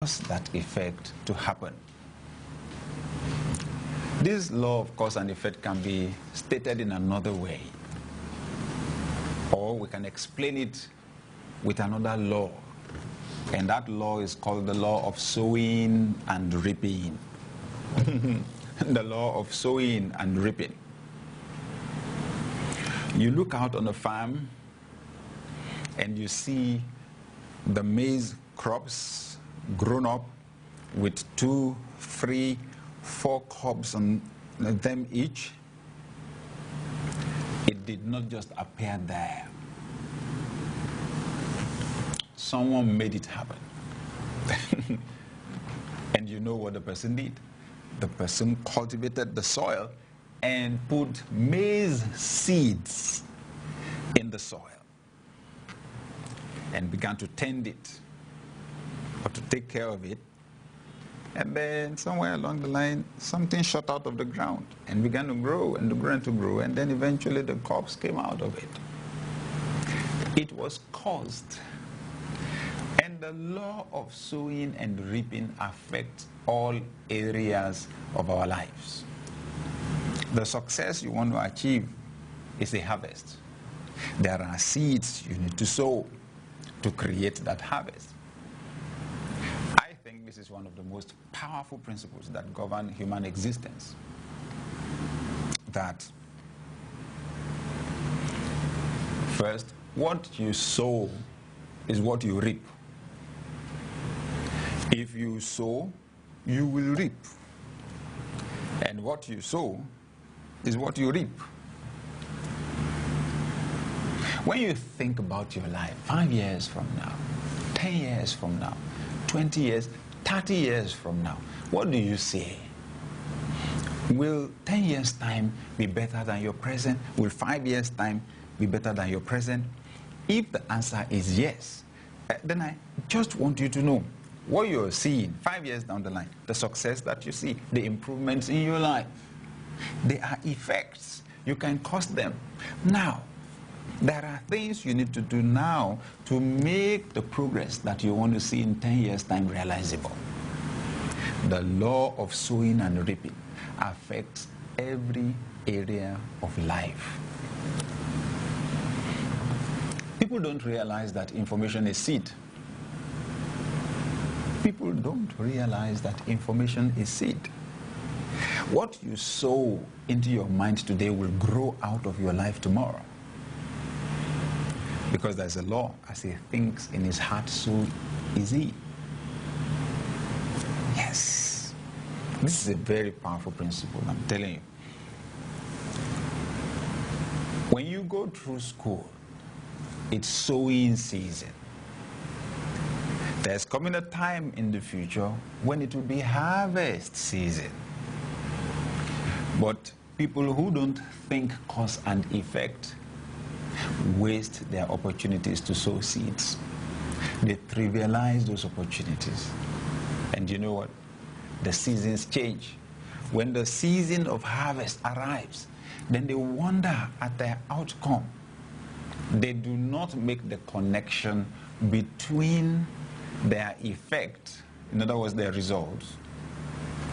cause that effect to happen. This law of cause and effect can be stated in another way, or we can explain it with another law, and that law is called the law of sowing and reaping. The law of sowing and reaping. You look out on a farm and you see the maize crops grown up with 2, 3, 4 cobs on them each. It did not just appear there. Someone made it happen. And you know what the person did? The person cultivated the soil and put maize seeds in the soil and began to tend it or to take care of it. And then somewhere along the line, something shot out of the ground and began to grow and to grow and to grow, and then eventually the crops came out of it. It was caused. And the law of sowing and reaping affects all areas of our lives. The success you want to achieve is a harvest. There are seeds you need to sow to create that harvest. I think this is one of the most powerful principles that govern human existence. That first, what you sow is what you reap. If you sow, you will reap. And what you sow is what you reap. When you think about your life 5 years from now, 10 years from now, 20 years, 30 years from now, what do you say? Will 10 years' time be better than your present? Will 5 years' time be better than your present? If the answer is yes, then I just want you to know what you're seeing 5 years down the line, the success that you see, the improvements in your life. They are effects. You can cause them. Now, there are things you need to do now to make the progress that you want to see in 10 years' time realizable. The law of sowing and reaping affects every area of life. People don't realize that information is seed. People don't realize that information is seed. What you sow into your mind today will grow out of your life tomorrow. Because there's a law, as he thinks in his heart, so is he. Yes. This is a very powerful principle, I'm telling you. When you go through school, it's sowing season. There's coming a time in the future when it will be harvest season. But people who don't think cause and effect waste their opportunities to sow seeds. They trivialize those opportunities. And you know what? The seasons change. When the season of harvest arrives, then they wonder at their outcome. They do not make the connection between their effect, in other words, their results,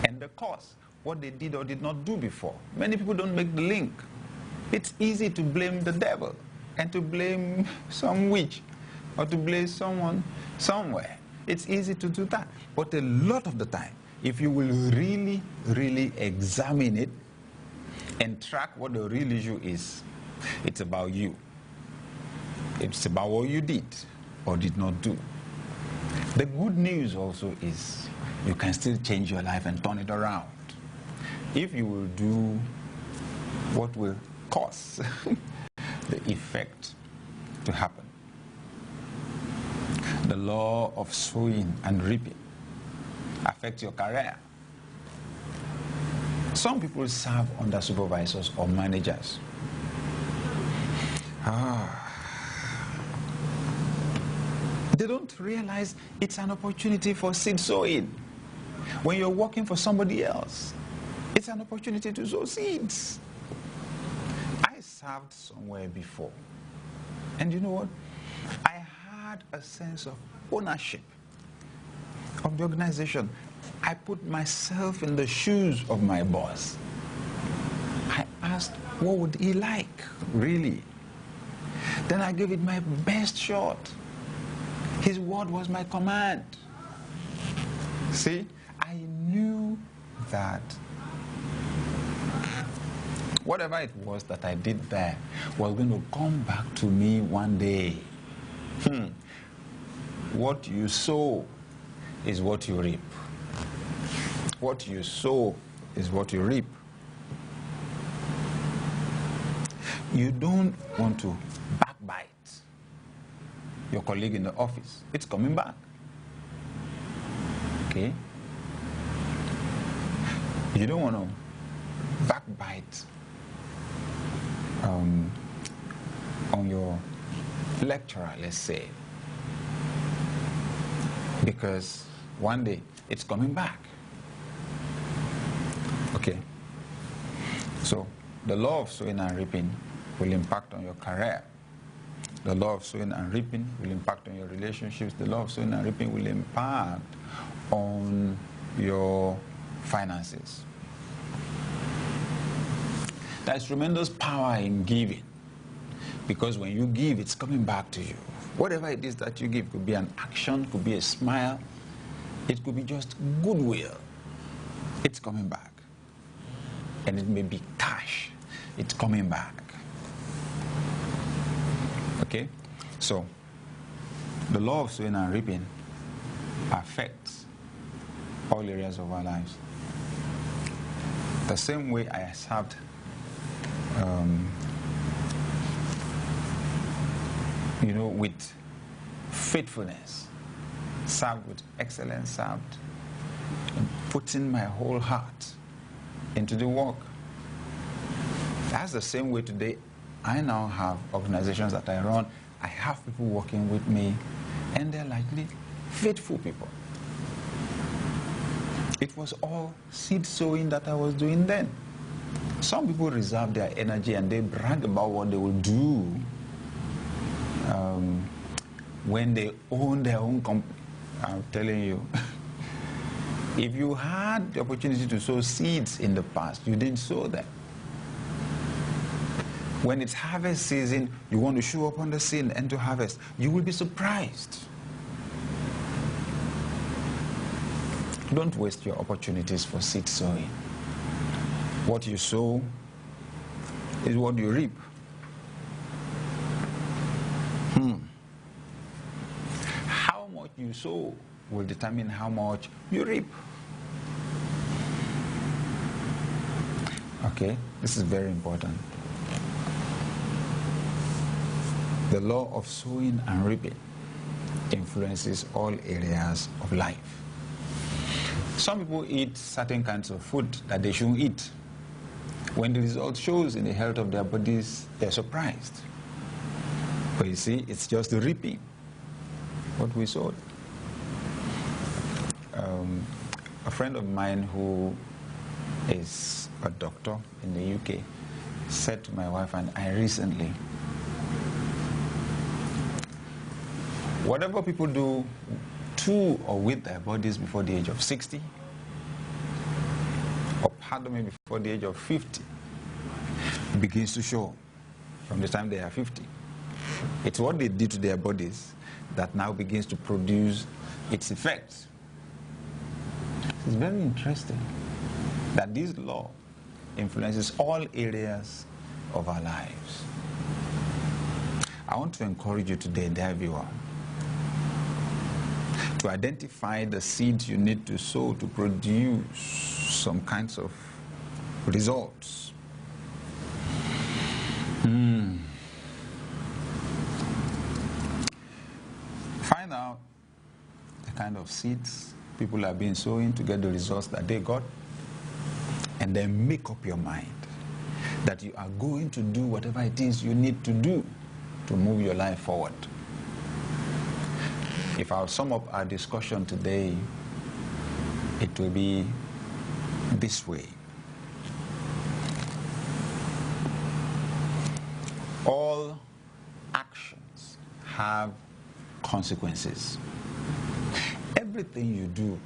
and the cause, what they did or did not do before. Many people don't make the link. It's easy to blame the devil and to blame some witch or to blame someone somewhere. It's easy to do that. But a lot of the time, if you will really, really examine it and track what the real issue is, it's about you. It's about what you did or did not do. The good news also is you can still change your life and turn it around if you will do what will cause the effect to happen. The law of sowing and reaping affects your career. Some people serve under supervisors or managers. They don't realize it's an opportunity for seed sowing. When you're working for somebody else, it's an opportunity to sow seeds. I served somewhere before, and you know what? I had a sense of ownership of the organization. I put myself in the shoes of my boss. I asked, what would he like, really? Then I gave it my best shot. His word was my command. See, I knew that whatever it was that I did there was going to come back to me one day. What you sow is what you reap. What you sow is what you reap. You don't want to backbite your colleague in the office. It's coming back. Okay? You don't want to backbite on your lecturer, let's say, because one day it's coming back. Okay? So the law of sowing and reaping will impact on your career. The law of sowing and reaping will impact on your relationships. The law of sowing and reaping will impact on your finances. There's tremendous power in giving, because when you give, it's coming back to you. Whatever it is that you give, could be an action, could be a smile, it could be just goodwill. It's coming back. And it may be cash. It's coming back. Okay? So, the law of sowing and reaping affects all areas of our lives. The same way I served with faithfulness, served with excellence, served and putting my whole heart into the work. That's the same way today I now have organizations that I run. I have people working with me, and they're likely faithful people. It was all seed sowing that I was doing then. Some people reserve their energy and they brag about what they will do when they own their own company. I'm telling you, if you had the opportunity to sow seeds in the past, you didn't sow them. When it's harvest season, you want to show up on the scene and to harvest. You will be surprised. Don't waste your opportunities for seed sowing. What you sow is what you reap. How much you sow will determine how much you reap. Okay, this is very important. The law of sowing and reaping influences all areas of life. Some people eat certain kinds of food that they shouldn't eat. When the result shows in the health of their bodies, they're surprised. But you see, it's just the reaping, what we sowed. A friend of mine who is a doctor in the UK said to my wife and I recently, whatever people do to or with their bodies before the age of 60, or pardon me, before the age of 50, begins to show from the time they are 50. It's what they did to their bodies that now begins to produce its effects. It's very interesting that this law influences all areas of our lives. I want to encourage you today, dear viewer, to identify the seeds you need to sow to produce some kinds of results. Find out the kind of seeds people have been sowing to get the results that they got, and then make up your mind that you are going to do whatever it is you need to do to move your life forward. If I'll sum up our discussion today, it will be this way. All actions have consequences. Every everything you do